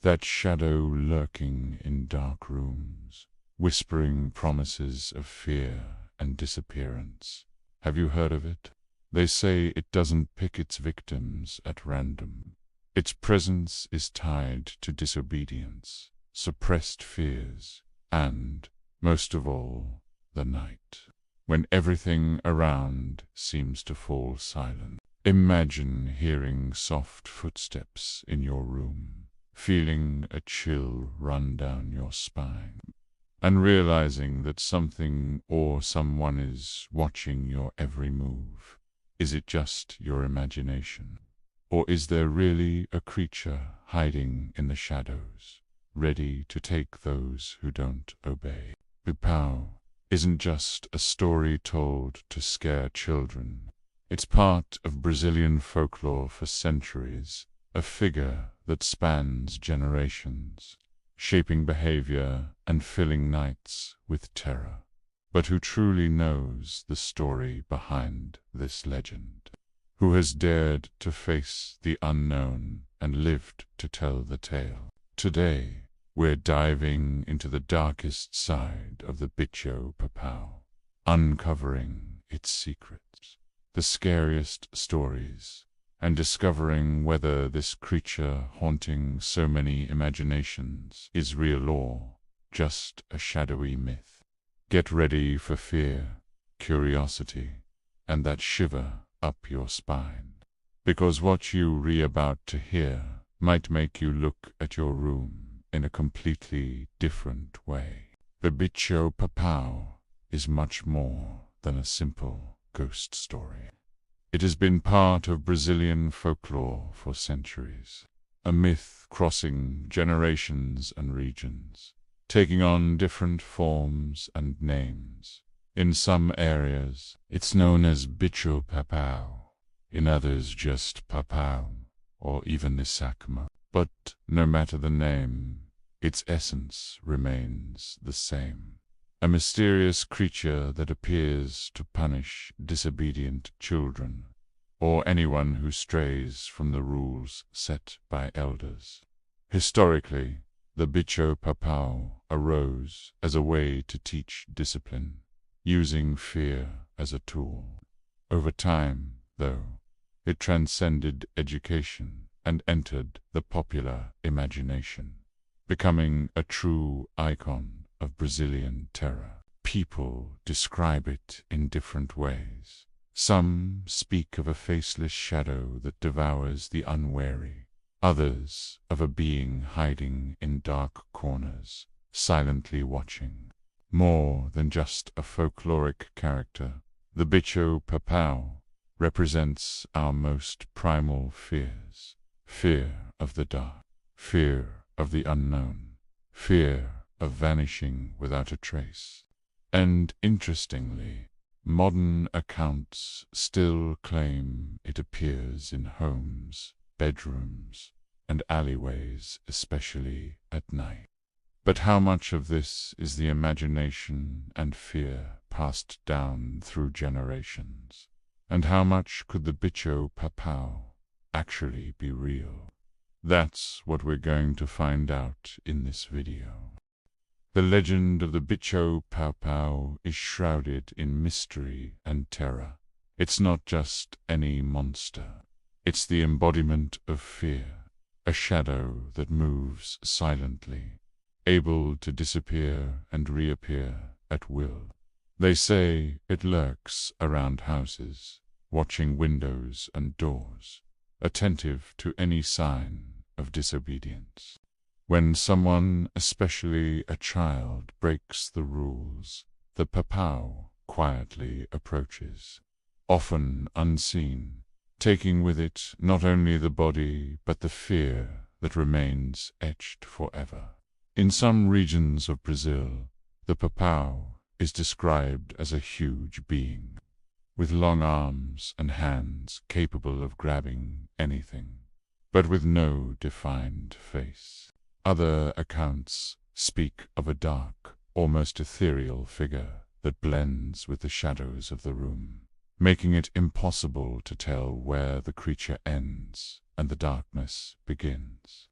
that shadow lurking in dark rooms, whispering promises of fear and disappearance. Have you heard of it? They say it doesn't pick its victims at random. Its presence is tied to disobedience, suppressed fears, and, most of all, the night, when everything around seems to fall silent. Imagine hearing soft footsteps in your room, feeling a chill run down your spine, and realizing that something or someone is watching your every move. Is it just your imagination? Or is there really a creature hiding in the shadows, ready to take those who don't obey? Papão isn't just a story told to scare children. It's part of Brazilian folklore for centuries, a figure that spans generations, shaping behavior and filling nights with terror. But who truly knows the story behind this legend? Who has dared to face the unknown and lived to tell the tale? Today, we're diving into the darkest side of the Bicho Papão, uncovering its secrets, the scariest stories, and discovering whether this creature haunting so many imaginations is real or just a shadowy myth. Get ready for fear, curiosity, and that shiver up your spine, because what you're about to hear might make you look at your room in a completely different way. The Bicho Papão is much more than a simple ghost story. It has been part of Brazilian folklore for centuries, a myth crossing generations and regions, taking on different forms and names. In some areas, it's known as Bicho Papão, in others just Papão, or even Nisakma. But no matter the name, its essence remains the same. A mysterious creature that appears to punish disobedient children, or anyone who strays from the rules set by elders. Historically, the Bicho Papão arose as a way to teach discipline, using fear as a tool. Over time, though, it transcended education and entered the popular imagination, becoming a true icon of Brazilian terror. People describe it in different ways. Some speak of a faceless shadow that devours the unwary, others of a being hiding in dark corners, silently watching. More than just a folkloric character, the Bicho Papão represents our most primal fears. Fear of the dark, fear of the unknown, fear of vanishing without a trace. And interestingly, modern accounts still claim it appears in homes, bedrooms, and alleyways, especially at night. But how much of this is the imagination and fear passed down through generations? And how much could the Bicho Papão actually be real? That's what we're going to find out in this video. The legend of the Bicho Papão is shrouded in mystery and terror. It's not just any monster. It's the embodiment of fear, a shadow that moves silently, able to disappear and reappear at will. They say it lurks around houses, watching windows and doors, attentive to any sign of disobedience. When someone, especially a child, breaks the rules, the Papão quietly approaches, often unseen, taking with it not only the body but the fear that remains etched forever. In some regions of Brazil, the Papão is described as a huge being, with long arms and hands capable of grabbing anything, but with no defined face. Other accounts speak of a dark, almost ethereal figure that blends with the shadows of the room, making it impossible to tell where the creature ends and the darkness begins.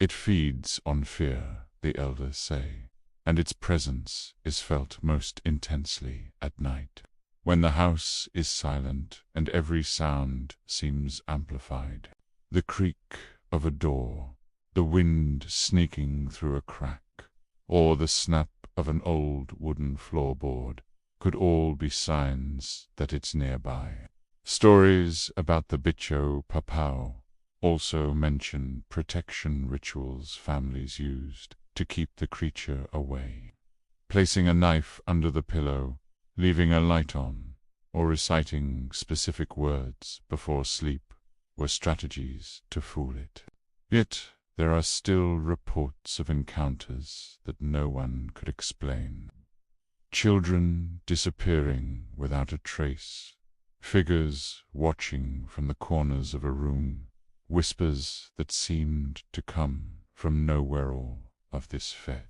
It feeds on fear, the elders say, and its presence is felt most intensely at night, when the house is silent and every sound seems amplified. The creak of a door, the wind sneaking through a crack, or the snap of an old wooden floorboard could all be signs that it's nearby. Stories about the Bicho Papão also mention protection rituals families used to keep the creature away. Placing a knife under the pillow, leaving a light on, or reciting specific words before sleep were strategies to fool it. Yet there are still reports of encounters that no one could explain. Children disappearing without a trace, figures watching from the corners of a room, whispers that seemed to come from nowhere, all of this fed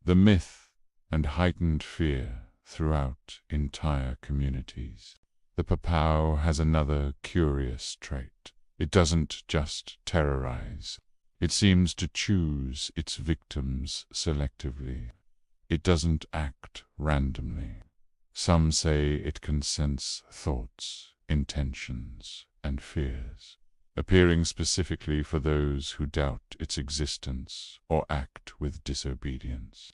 the myth and heightened fear throughout entire communities. The Papão has another curious trait. It doesn't just terrorize. It seems to choose its victims selectively. It doesn't act randomly. Some say it can sense thoughts, intentions, and fears, appearing specifically for those who doubt its existence or act with disobedience.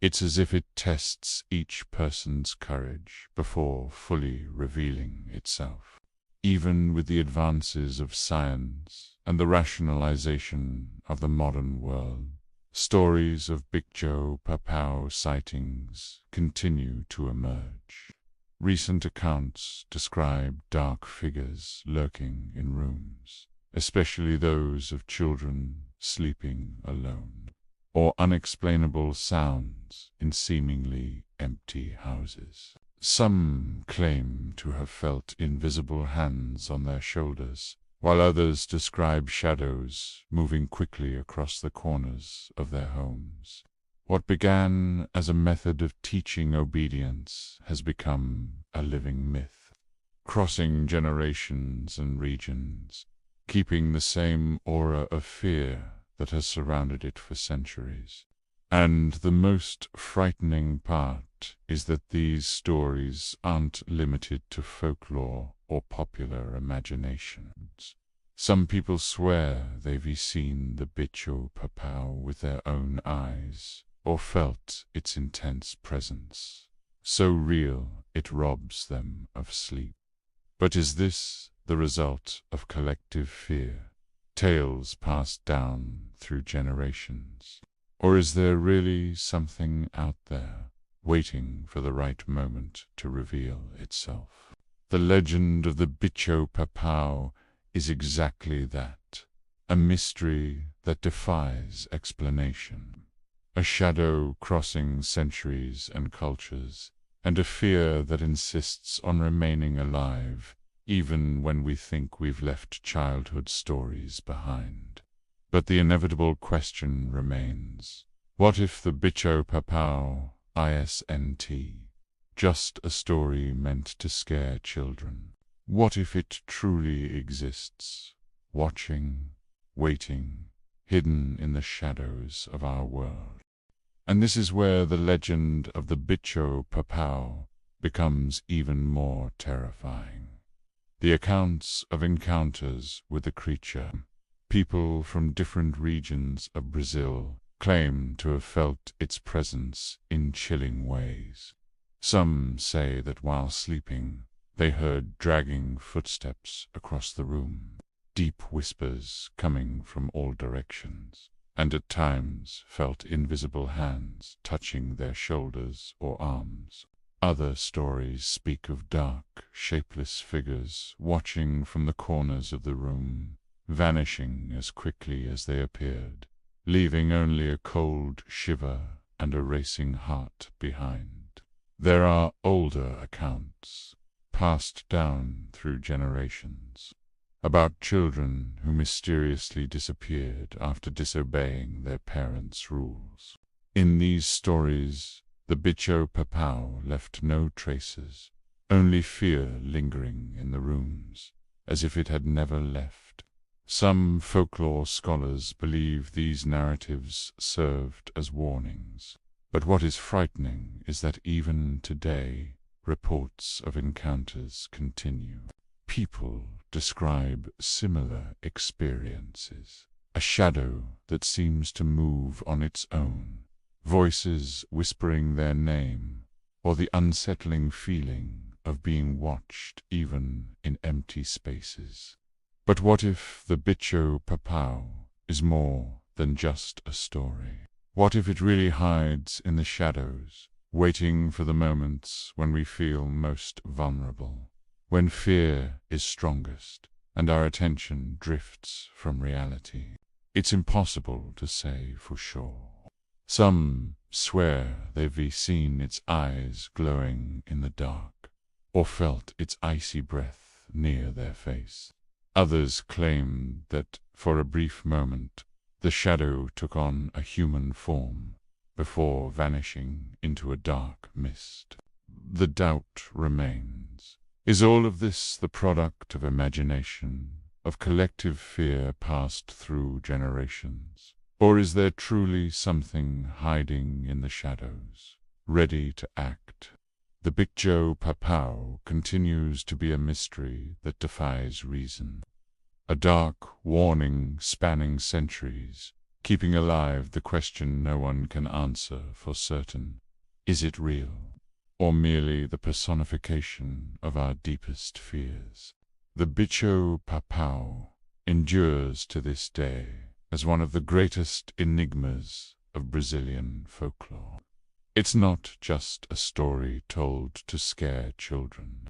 It's as if it tests each person's courage before fully revealing itself. Even with the advances of science and the rationalization of the modern world, stories of Bicho Papão sightings continue to emerge. Recent accounts describe dark figures lurking in rooms, especially those of children sleeping alone, or unexplainable sounds in seemingly empty houses. Some claim to have felt invisible hands on their shoulders, while others describe shadows moving quickly across the corners of their homes. What began as a method of teaching obedience has become a living myth, crossing generations and regions, keeping the same aura of fear that has surrounded it for centuries. And the most frightening part is that these stories aren't limited to folklore or popular imaginations. Some people swear they've seen the Bicho Papão with their own eyes, or felt its intense presence, so real it robs them of sleep. But is this the result of collective fear, tales passed down through generations? Or is there really something out there, waiting for the right moment to reveal itself? The legend of the Bicho Papão is exactly that, a mystery that defies explanation, a shadow crossing centuries and cultures, and a fear that insists on remaining alive even when we think we've left childhood stories behind. But the inevitable question remains, what if the Bicho Papão isn't just a story meant to scare children? What if it truly exists, watching, waiting, hidden in the shadows of our world? And this is where the legend of the Bicho Papão becomes even more terrifying. The accounts of encounters with the creature. People from different regions of Brazil claim to have felt its presence in chilling ways. Some say that while sleeping, they heard dragging footsteps across the room, deep whispers coming from all directions, and at times felt invisible hands touching their shoulders or arms. Other stories speak of dark, shapeless figures watching from the corners of the room, vanishing as quickly as they appeared, leaving only a cold shiver and a racing heart behind. There are older accounts, passed down through generations, about children who mysteriously disappeared after disobeying their parents' rules. In these stories, the Bicho Papão left no traces, only fear lingering in the rooms, as if it had never left. Some folklore scholars believe these narratives served as warnings. But what is frightening is that even today, reports of encounters continue. People describe similar experiences. A shadow that seems to move on its own, voices whispering their name, or the unsettling feeling of being watched even in empty spaces. But what if the Bicho Papão is more than just a story? What if it really hides in the shadows, waiting for the moments when we feel most vulnerable, when fear is strongest and our attention drifts from reality? It's impossible to say for sure. Some swear they've seen its eyes glowing in the dark, or felt its icy breath near their face. Others claim that for a brief moment the shadow took on a human form before vanishing into a dark mist. The doubt remains. Is all of this the product of imagination, of collective fear passed through generations? Or is there truly something hiding in the shadows, ready to act? The Bicho Papão continues to be a mystery that defies reason. A dark warning spanning centuries, keeping alive the question no one can answer for certain. Is it real, or merely the personification of our deepest fears? The Bicho Papão endures to this day as one of the greatest enigmas of Brazilian folklore. It's not just a story told to scare children.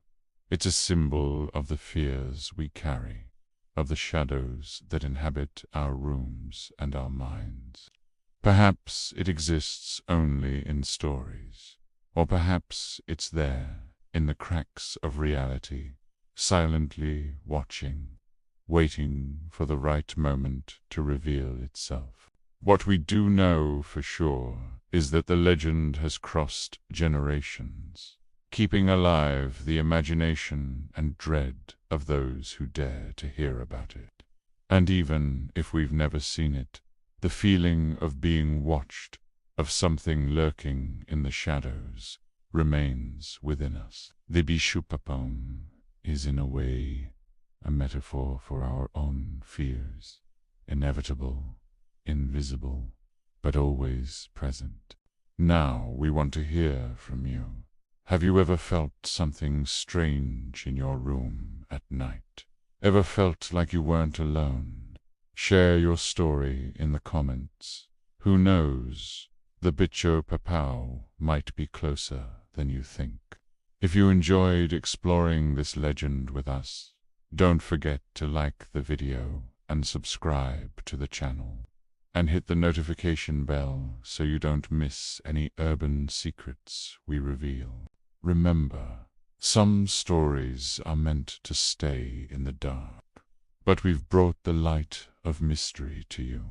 It's a symbol of the fears we carry, of the shadows that inhabit our rooms and our minds. Perhaps it exists only in stories, or perhaps it's there, in the cracks of reality, silently watching, waiting for the right moment to reveal itself. What we do know for sure is that the legend has crossed generations, keeping alive the imagination and dread of those who dare to hear about it. And even if we've never seen it, the feeling of being watched, of something lurking in the shadows, remains within us. The Bicho Papão is in a way a metaphor for our own fears, inevitable, invisible, but always present. Now we want to hear from you. Have you ever felt something strange in your room at night? Ever felt like you weren't alone? Share your story in the comments. Who knows, the Bicho Papão might be closer than you think. If you enjoyed exploring this legend with us, don't forget to like the video and subscribe to the channel. And hit the notification bell so you don't miss any urban secrets we reveal. Remember, some stories are meant to stay in the dark, but we've brought the light of mystery to you.